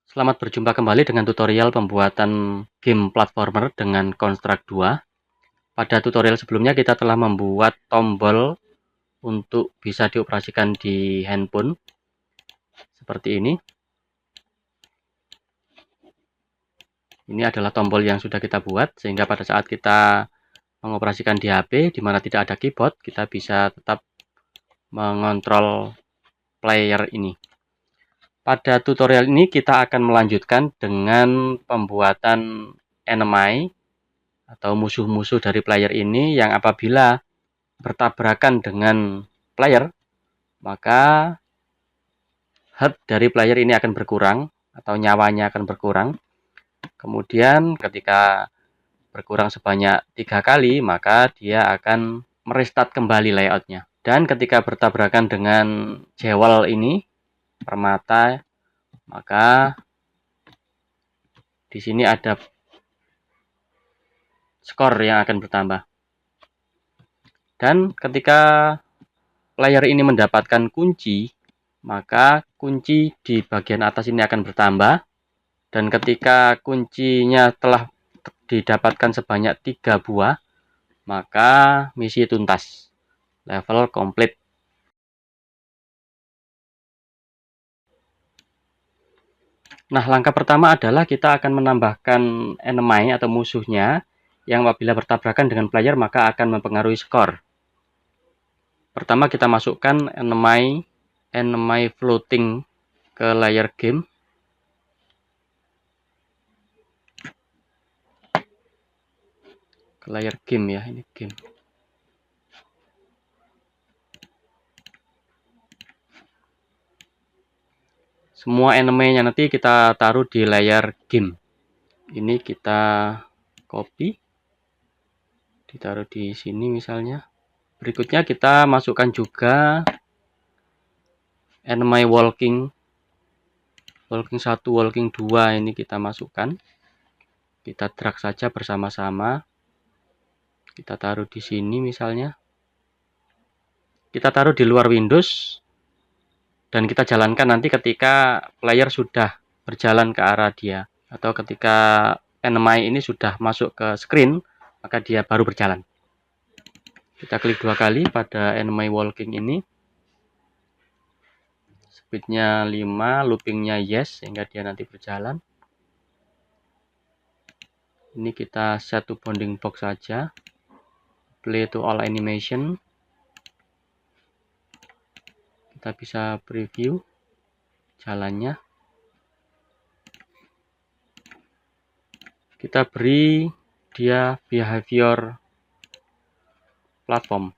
Selamat berjumpa kembali dengan tutorial pembuatan game platformer dengan Construct 2. Pada tutorial sebelumnya kita telah membuat tombol untuk bisa dioperasikan di handphone seperti ini. Ini adalah tombol yang sudah kita buat sehingga pada saat kita mengoperasikan di HP di mana tidak ada keyboard, kita bisa tetap mengontrol player ini. Pada tutorial ini kita akan melanjutkan dengan pembuatan enemy atau musuh-musuh dari player ini yang apabila bertabrakan dengan player, maka health dari player ini akan berkurang atau nyawanya akan berkurang. Kemudian ketika berkurang sebanyak 3 kali, maka dia akan merestart kembali layoutnya. Dan ketika bertabrakan dengan jewel ini, permata, maka di sini ada skor yang akan bertambah. Dan ketika player ini mendapatkan kunci, maka kunci di bagian atas ini akan bertambah. Dan ketika kuncinya telah didapatkan sebanyak 3 buah, maka misi tuntas. Level komplit. Nah, langkah pertama adalah kita akan menambahkan enemy atau musuhnya yang apabila bertabrakan dengan player maka akan mempengaruhi skor. Pertama kita masukkan enemy floating ke layer game. Ke layar game ya, ini game. Semua enemy-nya nanti kita taruh di layar game. Ini kita copy, ditaruh di sini misalnya. Berikutnya kita masukkan juga enemy walking 1, walking 2 ini kita masukkan. Kita drag saja bersama-sama. Kita taruh di sini misalnya. Kita taruh di luar Windows dan kita jalankan nanti ketika player sudah berjalan ke arah dia atau ketika enemy ini sudah masuk ke screen, maka dia baru berjalan. Kita klik 2 kali pada enemy walking ini. Speednya 5, loopingnya yes, sehingga dia nanti berjalan. Ini kita set to bounding box saja. Play to all animation. Kita bisa preview jalannya. Kita beri dia behavior platform.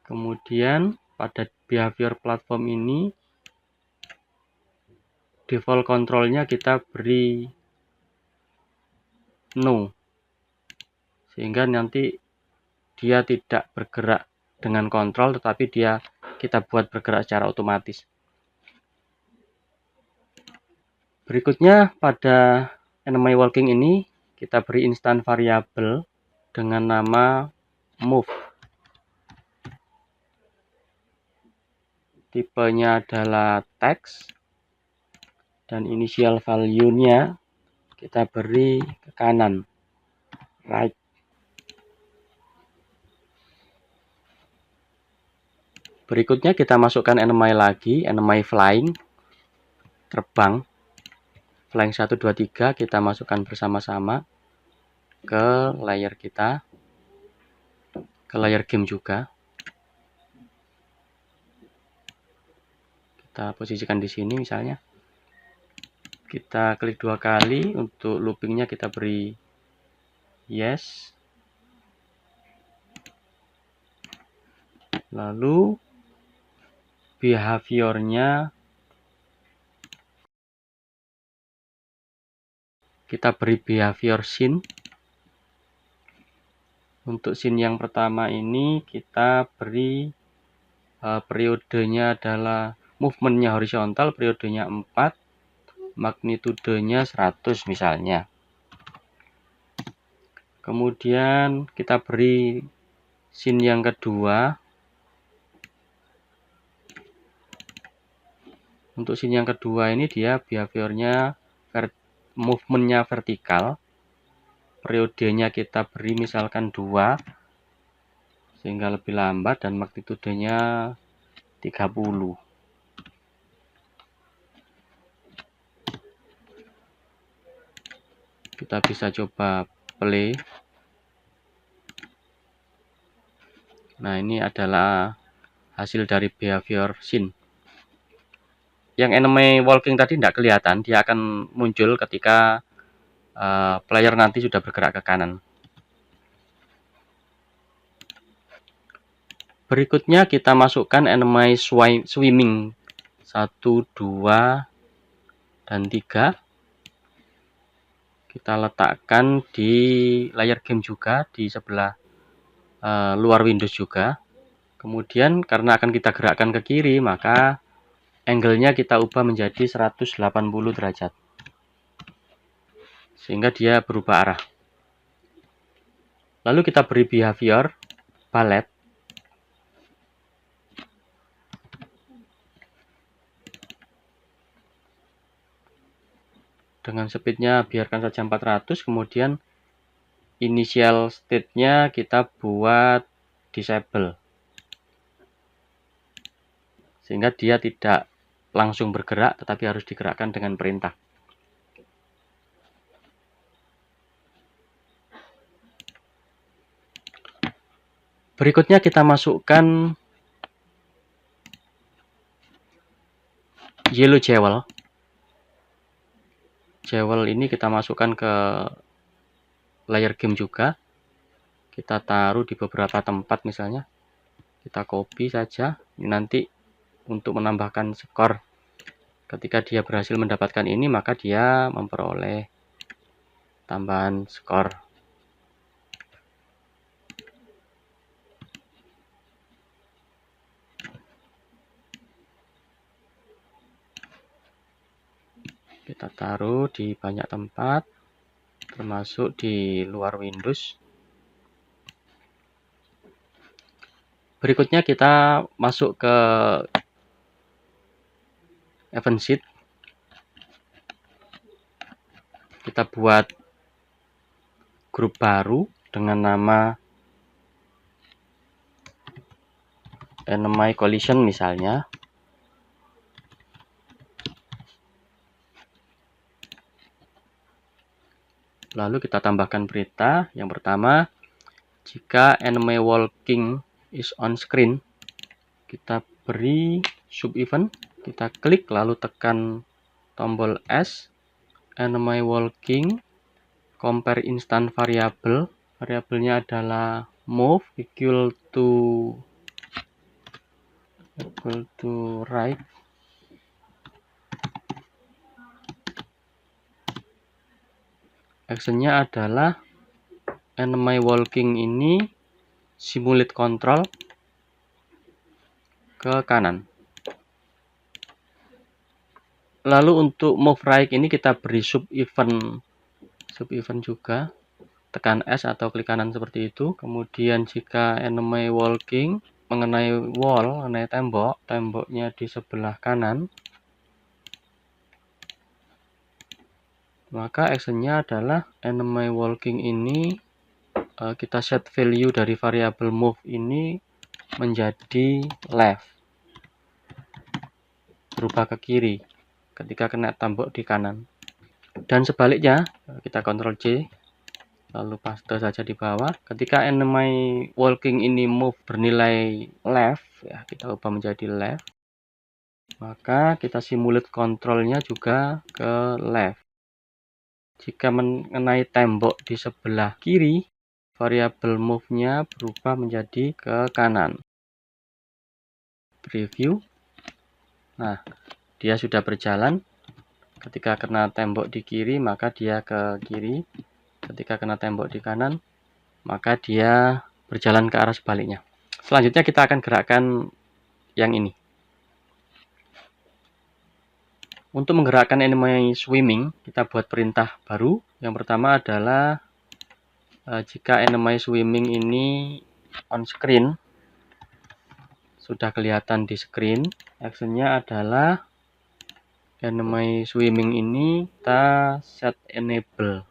Kemudian pada behavior platform ini default controlnya kita beri no, sehingga nanti dia tidak bergerak dengan kontrol, tetapi kita buat bergerak secara otomatis. Berikutnya pada enemy walking ini kita beri instant variable dengan nama move. Tipenya adalah text dan initial value-nya kita beri ke kanan, right. Berikutnya kita masukkan enemy lagi, enemy flying, terbang. Flying 1, 2, 3 kita masukkan bersama-sama ke layar kita, ke layar game juga. Kita posisikan di sini misalnya. Kita klik 2 kali, untuk loopingnya kita beri yes. Lalu behaviornya kita beri behavior scene. Untuk scene yang pertama ini kita beri periodenya adalah movementnya horizontal, periodenya 4, magnitudenya 100 misalnya. Kemudian kita beri scene yang kedua. Untuk scene yang kedua ini dia behaviornya movementnya vertikal. Periodenya kita beri misalkan 2 sehingga lebih lambat dan magnitudenya 30. Kita bisa coba play. Nah, ini adalah hasil dari behavior scene. Yang enemy walking tadi tidak kelihatan, dia akan muncul ketika player nanti sudah bergerak ke kanan. Berikutnya kita masukkan enemy swimming 1, 2, dan 3. Kita letakkan di layar game juga, di sebelah luar Windows juga. Kemudian karena akan kita gerakkan ke kiri, maka angle-nya kita ubah menjadi 180 derajat. Sehingga dia berubah arah. Lalu kita beri behavior ballet. Dengan speednya biarkan saja 400, kemudian initial state-nya kita buat disable. Sehingga dia tidak langsung bergerak, tetapi harus digerakkan dengan perintah. Berikutnya kita masukkan yellow jewel. Jewel ini kita masukkan ke layar game juga. Kita taruh di beberapa tempat misalnya. Kita copy saja. Ini nanti untuk menambahkan skor. Ketika dia berhasil mendapatkan ini, maka dia memperoleh tambahan skor. Kita taruh di banyak tempat, termasuk di luar Windows. Berikutnya kita masuk ke event sheet. Kita buat grup baru dengan nama enemy collision misalnya. Lalu kita tambahkan berita. Yang pertama, jika enemy walking is on screen, kita beri sub event, kita klik lalu tekan tombol S, enemy walking, compare instant variable. Variabelnya adalah move equal to right. Actionnya adalah enemy walking ini simulate control ke kanan. Lalu untuk move right ini kita beri sub event juga, tekan S atau klik kanan seperti itu. Kemudian jika enemy walking mengenai wall, mengenai tembok, temboknya di sebelah kanan, maka actionnya adalah enemy walking ini kita set value dari variabel move ini menjadi left, berubah ke kiri ketika kena tembok di kanan. Dan sebaliknya, kita Ctrl C lalu paste saja di bawah. Ketika enemy walking ini move bernilai left, ya kita ubah menjadi left, maka kita simulate kontrolnya juga ke left. Jika mengenai tembok di sebelah kiri, variabel move-nya berubah menjadi ke kanan. Preview. Nah, dia sudah berjalan. Ketika kena tembok di kiri, maka dia ke kiri. Ketika kena tembok di kanan, maka dia berjalan ke arah sebaliknya. Selanjutnya kita akan gerakkan yang ini. Untuk menggerakkan enemy swimming, kita buat perintah baru. Yang pertama adalah jika enemy swimming ini on screen. Sudah kelihatan di screen. Actionnya adalah enemy swimming ini kita set enable.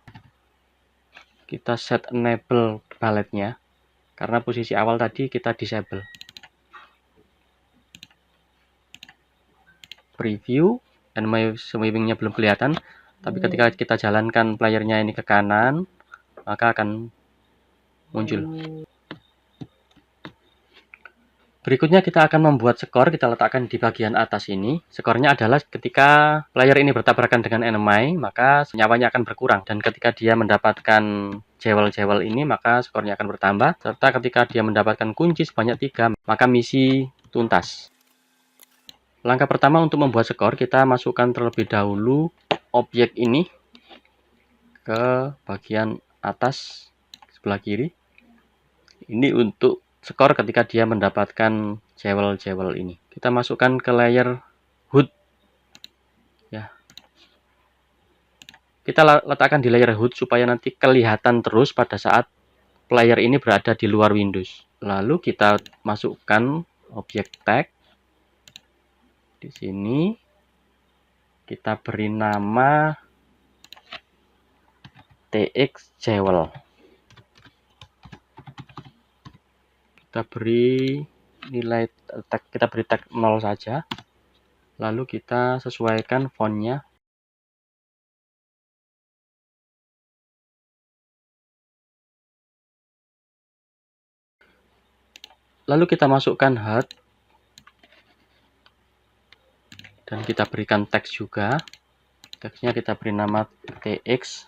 Kita set enable balletnya karena posisi awal tadi kita disable. Preview, enemy swimmingnya belum kelihatan, tapi ketika kita jalankan playernya ini ke kanan, maka akan muncul. Berikutnya kita akan membuat skor, kita letakkan di bagian atas ini. Skornya adalah ketika player ini bertabrakan dengan enemy, maka nyawanya akan berkurang. Dan ketika dia mendapatkan jewel-jewel ini, maka skornya akan bertambah. Serta ketika dia mendapatkan kunci sebanyak 3, maka misi tuntas. Langkah pertama untuk membuat skor, kita masukkan terlebih dahulu objek ini ke bagian atas sebelah kiri. Ini untuk skor ketika dia mendapatkan jewel-jewel ini. Kita masukkan ke layer HUD. Ya. Kita letakkan di layer HUD supaya nanti kelihatan terus pada saat player ini berada di luar Windows. Lalu kita masukkan objek tag. Di sini kita beri nama TX jewel. Kita beri nilai tag, kita beri tag 0 saja. Lalu kita sesuaikan fontnya. Lalu kita masukkan HUD. Dan kita berikan teks juga. Teksnya kita beri nama TX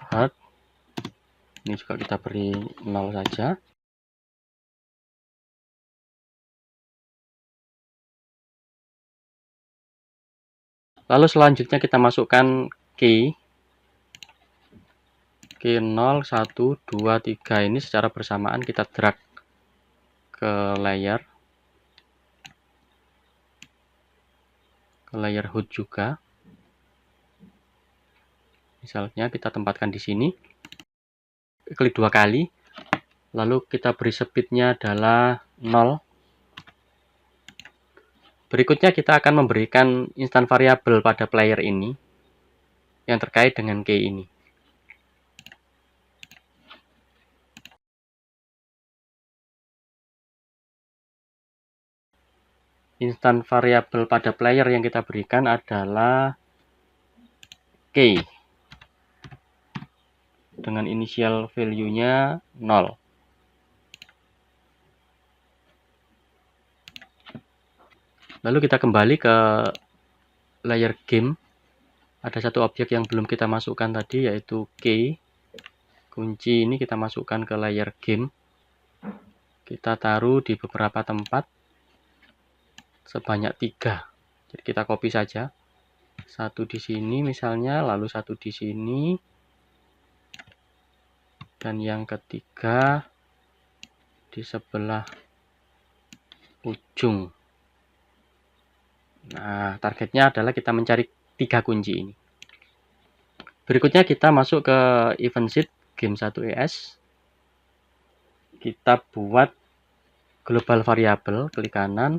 HUD. Ini juga kita beri 0 saja. Lalu selanjutnya kita masukkan key 0, 1, 2, 3 ini secara bersamaan kita drag ke layer HUD juga. Misalnya kita tempatkan di sini. Klik 2 kali. Lalu kita beri speednya adalah 0. Berikutnya kita akan memberikan instan variabel pada player ini yang terkait dengan key ini. Instan variabel pada player yang kita berikan adalah key dengan initial value-nya 0. Lalu kita kembali ke layer game. Ada satu objek yang belum kita masukkan tadi, yaitu key. Kunci ini kita masukkan ke layer game. Kita taruh di beberapa tempat sebanyak 3. Jadi kita copy saja. Satu di sini misalnya, lalu satu di sini. Dan yang ketiga di sebelah ujung. Nah, targetnya adalah kita mencari 3 kunci ini. Berikutnya kita masuk ke event sheet game 1ES. Kita buat global variable, klik kanan,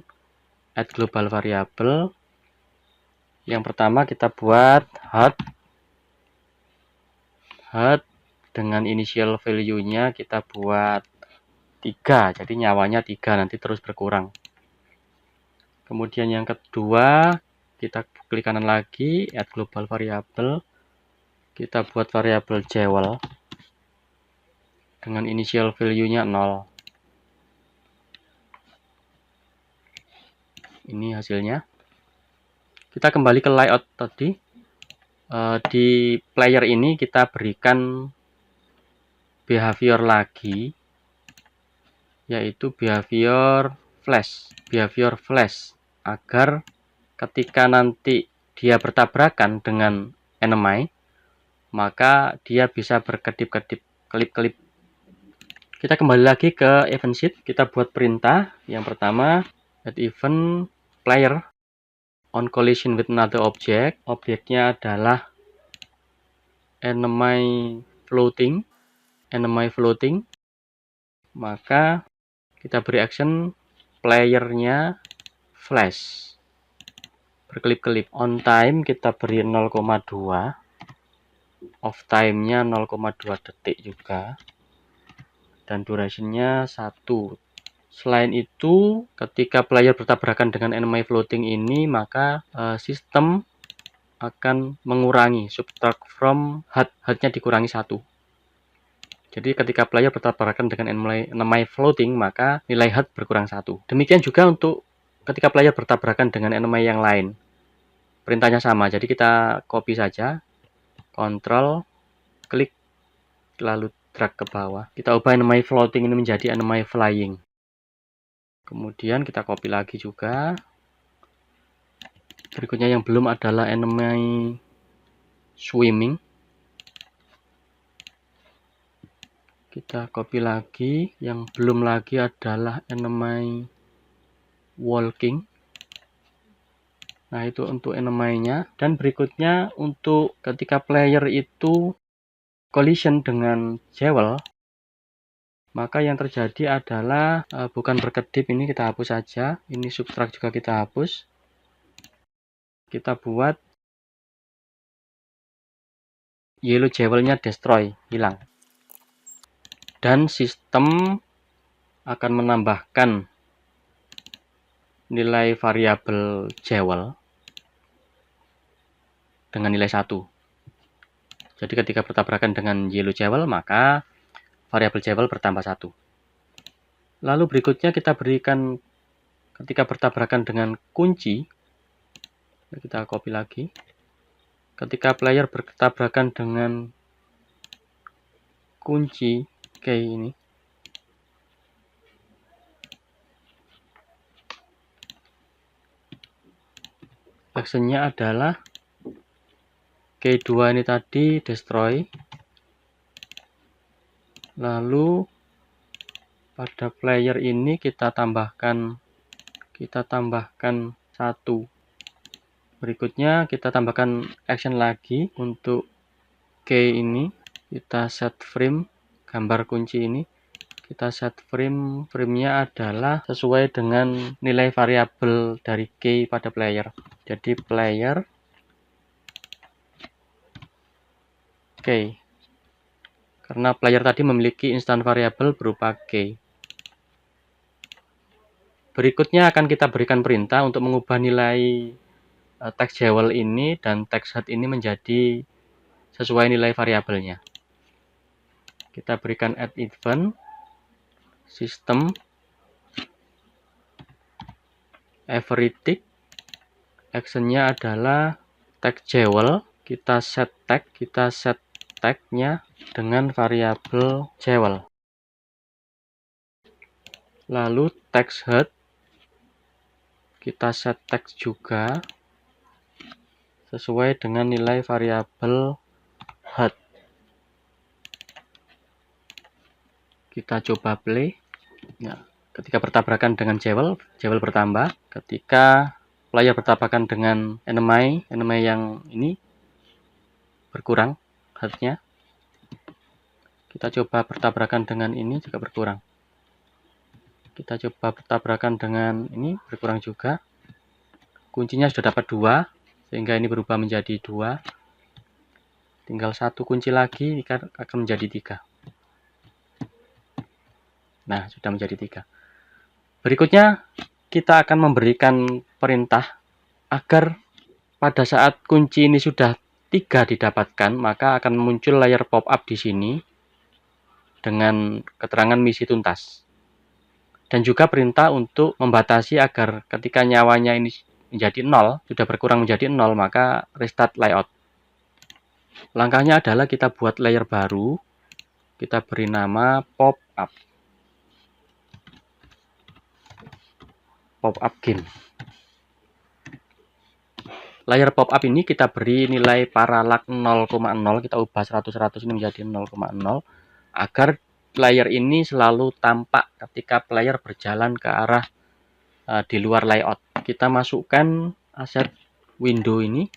add global variable. Yang pertama kita buat HUD dengan initial value-nya kita buat 3, jadi nyawanya 3, nanti terus berkurang. Kemudian yang kedua, kita klik kanan lagi, add global variable. Kita buat variabel jewel dengan initial value-nya 0. Ini hasilnya. Kita kembali ke layout tadi. Di player ini kita berikan behavior lagi, yaitu behavior flash, agar ketika nanti dia bertabrakan dengan enemy, maka dia bisa berkedip-kedip, kelip-kelip. Kita kembali lagi ke event sheet, kita buat perintah. Yang pertama, add event player on collision with another object. Objeknya adalah enemy floating. maka kita beri action playernya flash berkelip-kelip. On time kita beri 0,2, off time-nya 0,2 detik juga, dan durationnya 1. Selain itu, ketika player bertabrakan dengan enemy floating ini, maka sistem akan mengurangi, subtract from HUD. HUD-nya dikurangi 1. Jadi ketika player bertabrakan dengan enemy floating, maka nilai HUD berkurang 1. Demikian juga untuk ketika player bertabrakan dengan enemy yang lain. Perintahnya sama, jadi kita copy saja, Ctrl, klik, lalu drag ke bawah. Kita ubah enemy floating ini menjadi enemy flying. Kemudian kita copy lagi juga. Berikutnya yang belum adalah enemy swimming. Kita copy lagi. Yang belum lagi adalah enemy walking. Nah, itu untuk enemy-nya. Dan berikutnya untuk ketika player itu collision dengan jewel, maka yang terjadi adalah bukan berkedip, ini kita hapus saja. Ini subtract juga kita hapus. Kita buat yellow jewelnya destroy, hilang. Dan sistem akan menambahkan nilai variabel jewel dengan nilai 1. Jadi ketika bertabrakan dengan yellow jewel, maka variabel jewel bertambah 1. Lalu berikutnya kita berikan ketika bertabrakan dengan kunci, kita copy lagi. Ketika player bertabrakan dengan kunci key ini, actionnya adalah key 2 ini tadi destroy. Lalu pada player ini kita tambahkan 1. Berikutnya kita tambahkan action lagi untuk key ini. Kita set frame gambar kunci ini. Kita set frame-nya adalah sesuai dengan nilai variabel dari key pada player. Jadi player key. Karena player tadi memiliki instant variabel berupa key. Berikutnya akan kita berikan perintah untuk mengubah nilai text jewel ini dan text HUD ini menjadi sesuai nilai variabelnya. Kita berikan add event, system, everything, actionnya adalah text jewel. Kita set tag-nya dengan variabel jewel. Lalu text HUD, kita set text juga sesuai dengan nilai variabel HUD. Kita coba play. Nah, ketika bertabrakan dengan jewel bertambah. Ketika player bertabrakan dengan enemy yang ini berkurang HUD-nya. Kita coba bertabrakan dengan ini juga berkurang. Kita coba bertabrakan dengan ini berkurang juga. Kuncinya sudah dapat 2, sehingga ini berubah menjadi 2. Tinggal 1 kunci lagi, ini akan menjadi 3. Nah, sudah menjadi 3. Berikutnya, kita akan memberikan perintah agar pada saat kunci ini sudah 3 didapatkan, maka akan muncul layar pop-up di sini dengan keterangan misi tuntas. Dan juga perintah untuk membatasi agar ketika nyawanya ini menjadi 0, sudah berkurang menjadi 0, maka restart layout. Langkahnya adalah kita buat layer baru, kita beri nama pop-up. Pop-up game. Layar pop-up ini kita beri nilai parallax 0,0, kita ubah 100 ini menjadi 0,0 agar layar ini selalu tampak ketika player berjalan ke arah di luar layout. Kita masukkan aset window ini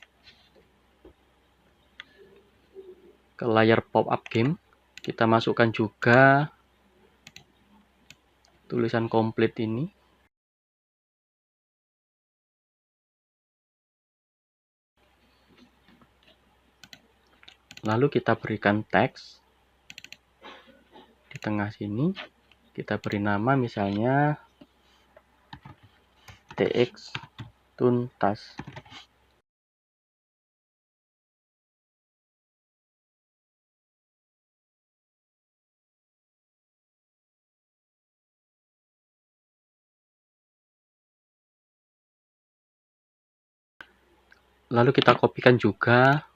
ke layar pop-up game. Kita masukkan juga tulisan komplit ini. Lalu kita berikan teks di tengah sini. Kita beri nama misalnya TX tuntas. Lalu kita kopikan juga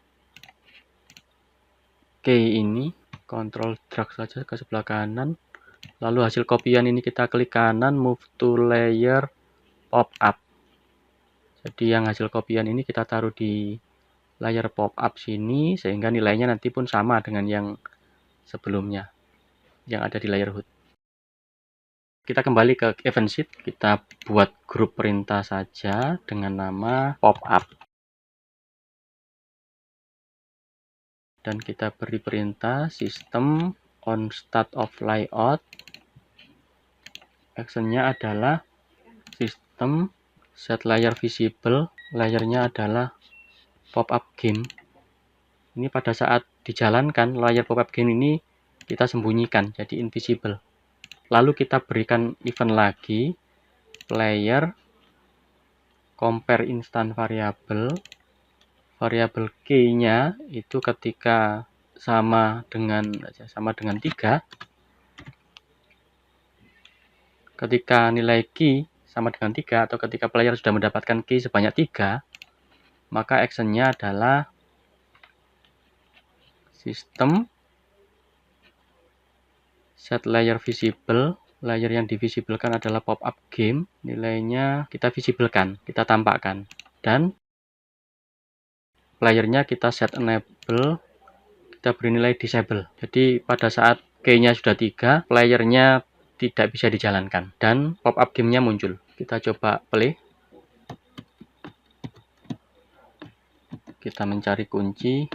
key ini, Ctrl drag saja ke sebelah kanan. Lalu hasil kopian ini kita klik kanan, move to layer pop-up. Jadi yang hasil kopian ini kita taruh di layar pop-up sini, sehingga nilainya nanti pun sama dengan yang sebelumnya, yang ada di layar HUD. Kita kembali ke event sheet, kita buat grup perintah saja dengan nama pop-up. Dan kita beri perintah system on start of layout. Actionnya adalah system set layer visible. Layarnya adalah pop-up game. Ini pada saat dijalankan layar pop-up game ini kita sembunyikan jadi invisible. Lalu kita berikan event lagi, player compare instant variable. Variabel key-nya itu ketika sama dengan 3, ketika nilai key sama dengan 3 atau ketika player sudah mendapatkan key sebanyak 3, maka actionnya adalah system set layer visible. Layer yang divisiblekan adalah pop-up game, nilainya kita visiblekan, kita tampakkan, dan playernya kita set enable, kita beri nilai disable. Jadi pada saat key-nya sudah 3, playernya tidak bisa dijalankan dan pop-up game-nya muncul. Kita coba play. Kita mencari kunci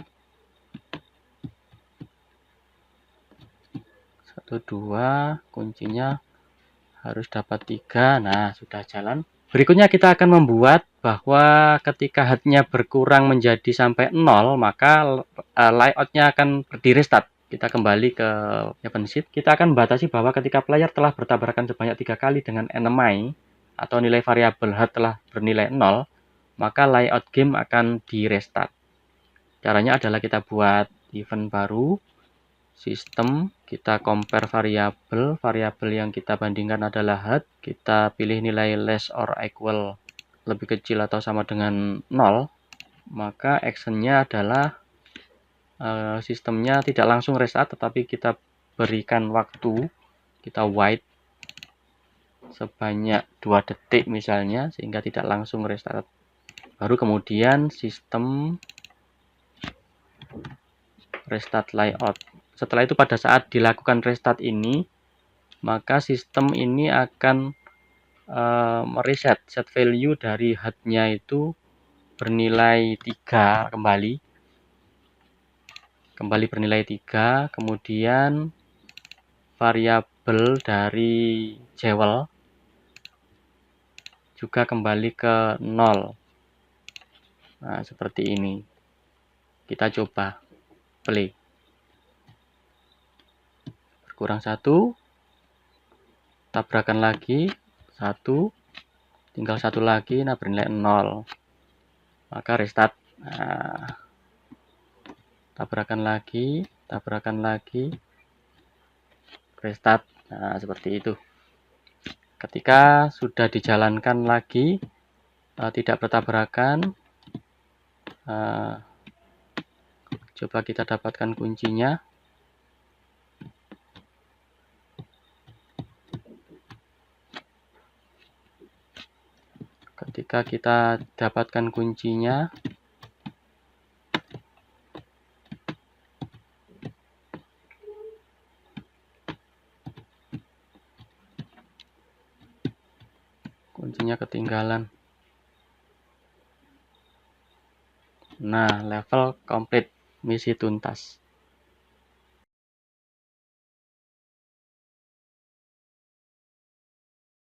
1, 2, kuncinya harus dapat 3. Nah, sudah jalan. Berikutnya kita akan membuat bahwa ketika HUD-nya berkurang menjadi sampai 0, maka layout-nya akan di restart. Kita kembali ke event sheet. Kita akan membatasi bahwa ketika player telah bertabrakan sebanyak 3 kali dengan enemy atau nilai variabel HUD telah bernilai 0, maka layout game akan di restart. Caranya adalah kita buat event baru, sistem, kita compare variabel yang kita bandingkan adalah HUD, kita pilih nilai less or equal, lebih kecil atau sama dengan 0, maka actionnya adalah sistemnya tidak langsung restart, tetapi kita berikan waktu, kita wait sebanyak 2 detik misalnya, sehingga tidak langsung restart. Baru kemudian sistem restart layout. Setelah itu pada saat dilakukan restart ini, maka sistem ini akan mereset set value dari HUD-nya itu bernilai 3 kembali bernilai 3, kemudian variabel dari jewel juga kembali ke 0. Nah, seperti ini. Kita coba play. Berkurang 1, tabrakan lagi 1, tinggal 1 lagi, nah bernilai 0, maka restart. Nah, tabrakan lagi, restart. Nah, seperti itu. Ketika sudah dijalankan lagi, tidak bertabrakan, coba kita dapatkan kuncinya. Ketika kita dapatkan kuncinya, kuncinya ketinggalan. Nah, level komplit, misi tuntas.